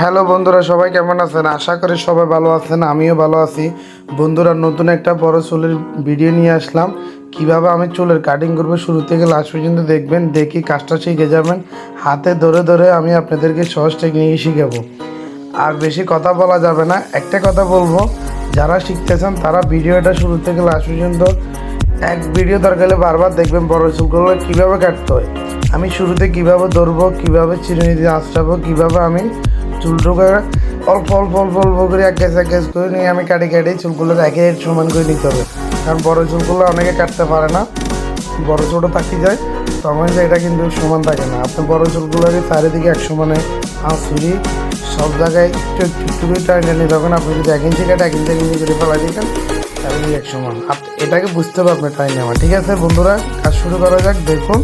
Hello বন্ধুরা, সবাই কেমন আছেন? আশা করি সবাই ভালো আছেন, আমিও ভালো আছি। বন্ধুরা, নতুন একটা বড় চুলের ভিডিও নিয়ে আসলাম। কিভাবে আমি চুলের কাটিং করবো শুরু থেকে লাস্ট পর্যন্ত দেখবেন, দেখি কাজটা শিখে যাবেন। হাতে ধরে ধরে আমি আপনাদেরকে সহজ টেকনিক শিখাবো। আর বেশি কথা বলা যাবে না, একটা কথা বলবো, যারা শিখতেছেন তারা ভিডিওটা শুরু থেকে লাস্ট পর্যন্ত এক ভিডিও দরকার হলে বারবার দেখবেন বড় চুলগুলো কীভাবে কাটতে হয়। আমি শুরুতে কিভাবে ধরবো, কিভাবে চিরুনি দিয়ে আঁচড়াবো, কীভাবে আমি চুলটুকে অল্প অল্প অল্প অল্প করে এক গ্যাস করে নিয়ে আমি কাটি চুলগুলো একে সমান করে নিতে হবে। কারণ বড় চুলগুলো অনেকে কাটতে পারে না, বড় ছোটো থাকি যায়, তখন যে এটা কিন্তু সমান থাকে না। আপনি বড় চুলগুলোকে চারিদিকে এক সমানে ছুরি সব জায়গায় একটু একটু একটু করে টানি, তখন আপনি যদি 1 ইঞ্চি কাটে 1 ইঞ্চি করে ফেলা দিতেন চারিদিকে এক সমান। এটাকে বুঝতে হবে আপনার টাইম নেওয়া। ঠিক আছে বন্ধুরা, কাজ শুরু করা যাক। দেখুন,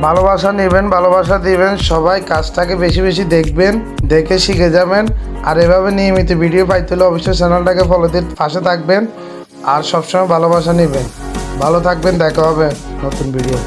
ভালোবাসা নেবেন, ভালোবাসা দিবেন, সবাই কাজটাকে বেশি বেশি দেখবেন, দেখে শিখে যাবেন। আর এভাবে নিয়মিত ভিডিও পাইতে হলে অবশ্যই চ্যানেলটাকে ফলো দিয়ে পাশে থাকবেন আর সবসময় ভালোবাসা নেবেন। ভালো থাকবেন, দেখা হবে নতুন ভিডিও।